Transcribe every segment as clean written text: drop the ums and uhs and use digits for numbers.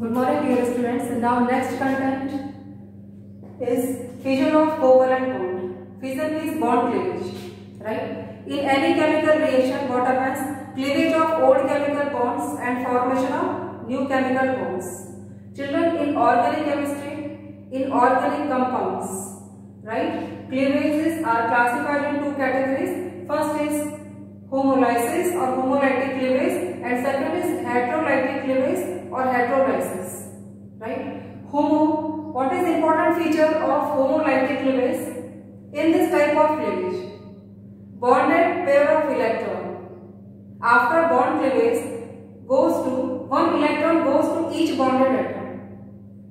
Good morning dear students. Now next content is fission of covalent bond. Fission means bond cleavage, right? In any chemical reaction what happens? Cleavage of old chemical bonds and formation of new chemical bonds. Children, in organic chemistry, in organic compounds, right? Cleavages are classified in two categories. First is homolysis or homolytic cleavage and second is heterolytic cleavage or heterolysis, right? What is important feature of homolytic cleavage? In this type of cleavage, bonded pair of electron after bond cleavage goes to one electron goes to each bonded atom,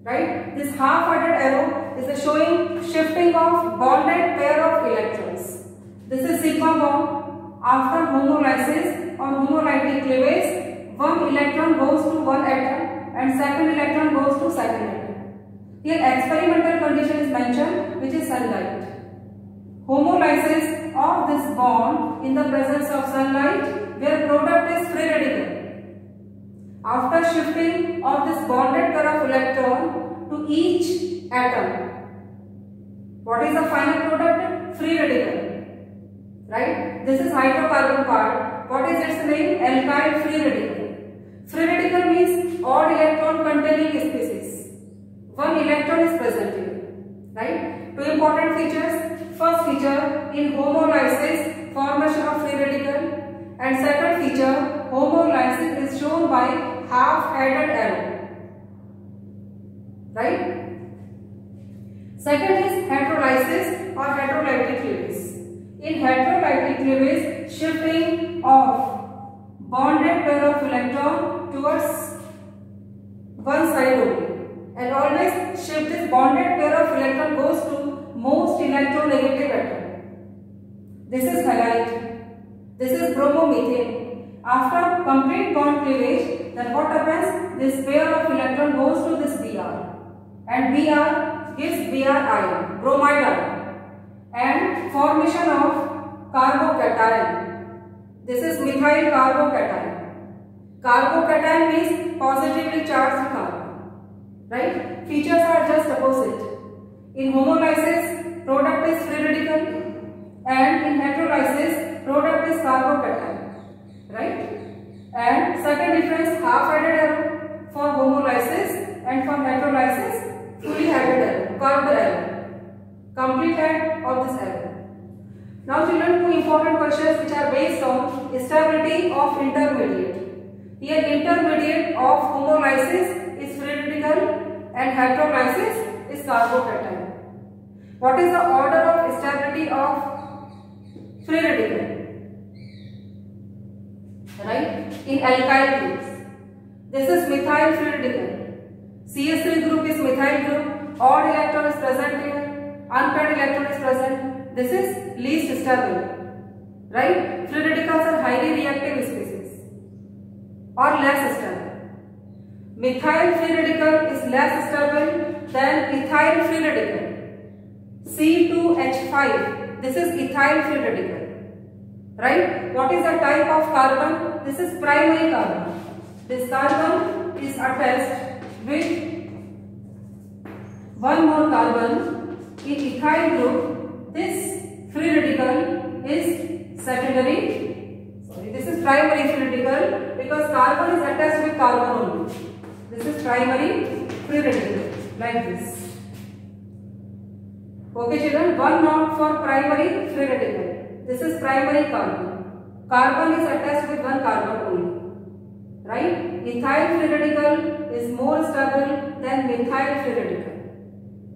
right? This half-headed arrow is the showing shifting of bonded pair of electrons. This is sigma bond. After homolysis or homolytic cleavage, one electron goes to one atom and second electron goes to second atom. Here experimental condition is mentioned, which is sunlight. Homolysis of this bond in the presence of sunlight where product is free radical. After shifting of this bonded pair of electron to each atom, what is the final product? Free radical. Right? This is hydrocarbon part. What is its name? Alkyl free radical. Free radical means odd electron containing species. One electron is present here. Right? Two important features. First feature, in homolysis, formation of free radical. And second feature, homolysis is shown by half-headed arrow. Right? Second is heterolysis or heterolytic cleavage. In heterolytic cleavage, shifting of bonded pair of electron towards one side only, and always shift this bonded pair of electron goes to most electronegative atom. This is halide. This is bromomethane. After complete bond cleavage, then what happens? This pair of electron goes to this Br, and Br gives Br ion, bromide ion. And formation of carbocation. This is methyl carbocation. Carbocation means positively charged carbon. Right? Features are just opposite. In homolysis, product is free radical, and in heterolysis, product is carbocation. Right? And second difference, half-headed arrow for homolysis and for heterolysis, fully headed arrow, curved arrow. Complete head of this arrow. Now children, two important questions which are based on stability of intermediate. Here intermediate of homolysis is free radical and heterolysis is carbocation. What is the order of stability of free radical? Right? In alkyl groups. This is methyl free radical. CH3 group is methyl group. Odd electron is present here. Unpaired electron is present. This is least stable. Right? Free radicals are highly reactive species or less stable. Methyl free radical is less stable than ethyl free radical. C2H5. This is ethyl free radical. Right? What is the type of carbon? This is primary carbon. This carbon is attached with one more carbon. In ethyl group, this free radical is secondary. This is primary free radical because carbon is attached with carbon only. This is primary free radical, like this. Okay children, one note for primary free radical. This is primary carbon. Carbon is attached with one carbon only. Right? Ethyl free radical is more stable than methyl free radical.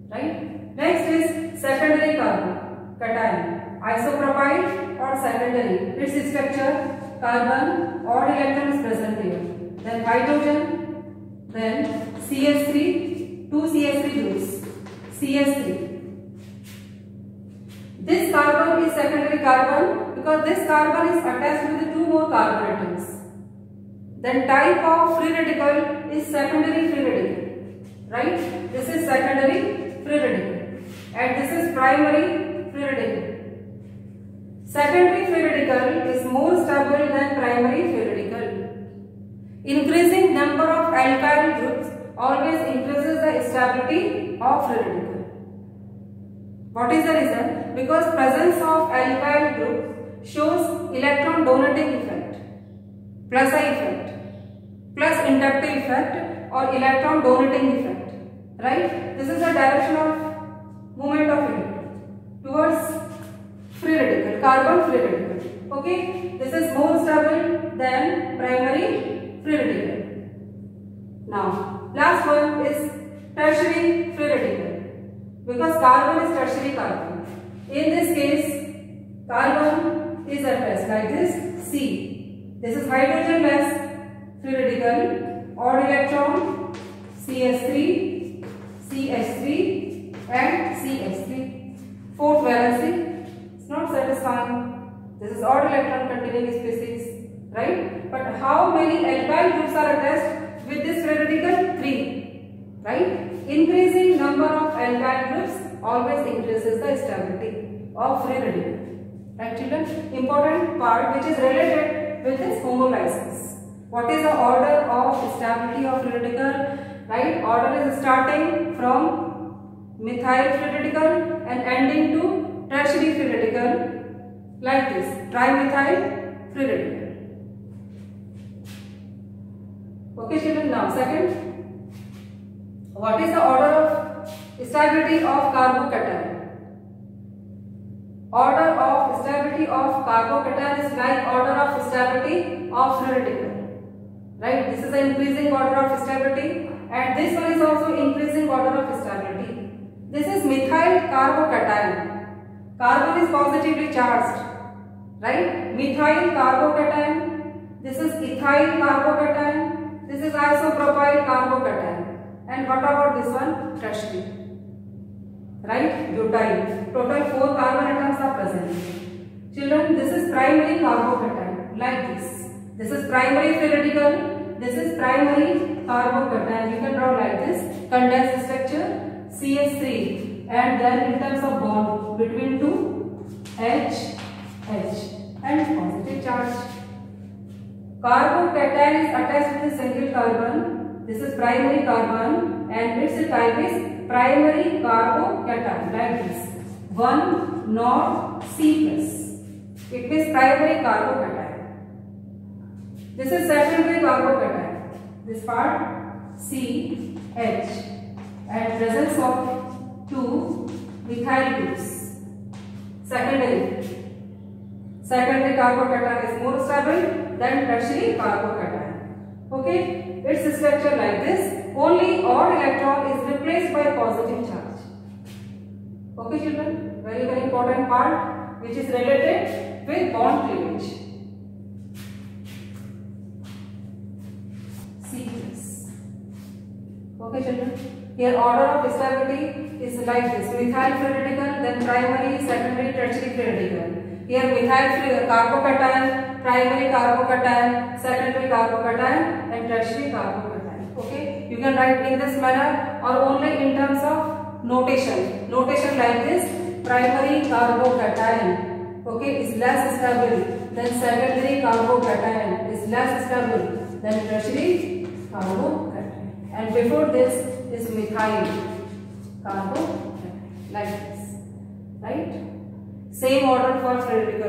Right? Next is secondary carbon, cation, isopropyl or secondary. Its structure, carbon, odd electron is present here. Then hydrogen, then CH3, two CH3 groups, CH3. This carbon is secondary carbon because this carbon is attached with two more carbon atoms. Then type of free radical is secondary free radical. Right? This is secondary free radical. And this is primary free radical. Secondary free radical is more stable than primary free radical. Increasing number of alkyl groups always increases the stability of free radical. What is the reason? Because presence of alkyl group shows electron donating effect, plus I effect, plus inductive effect or electron donating effect, right? This is the direction of movement of electron towards free radical, carbon free radical. Okay, this is more stable than primary free radical. Now, last one is tertiary free radical, because carbon is tertiary carbon. In this case, carbon is addressed like this, C. This is hydrogen-less free radical, odd electron, CH3, CH3 and CH3. Fourth valency, it's not satisfying. This is odd electron containing species, right? But how many alkyl groups are attached with this free radical? 3, right? Increasing number of alkyl groups always increases the stability of free radical. Right, children? Important part which is related with this homolysis. What is the order of stability of free radical? Right? Order is starting from methyl free radical and ending to tertiary free radical. Like this, trimethyl free radical. Okay, children. Now, second, what is the order of stability of carbocation? Order of stability of carbocation is like order of stability of free radical. Right? This is the increasing order of stability, and this one is also increasing order of stability. This is methyl carbocation. Carbon is positively charged, right? Methyl carbocation. This is ethyl carbocation. This is isopropyl carbocation. And what about this one? Tertiary, right? Butyl. Total 4 carbon atoms are present. Children, this is primary carbocation, like this. This is primary free radical. This is primary carbocation. You can draw like this. Condensed structure, CH3. And then in terms of bond between two, H and positive charge. Carbocation is attached with a single carbon. This is primary carbon and its type is primary carbocation, like this. 1 not C plus. It is primary carbocation. This is secondary carbocation. This part C H and presence of 2 methyl groups. Secondary carbocation is more stable than tertiary carbocation. Okay, its structure like this. Only odd electron is replaced by positive charge. Okay, children, very important part which is related with bond cleavage. C plus. Okay, children. Here order of stability is like this. Methyl free radical, then primary, secondary, tertiary free radical. Here methyl free carbocation, primary carbocation, secondary carbocation and tertiary carbocation. Okay, you can write in this manner or only in terms of notation. Notation like this. Primary carbocation, okay, is less stable than secondary carbocation, is less stable than tertiary carbocation. And before this is methyl carbocation, like this, right? Same order for free radical.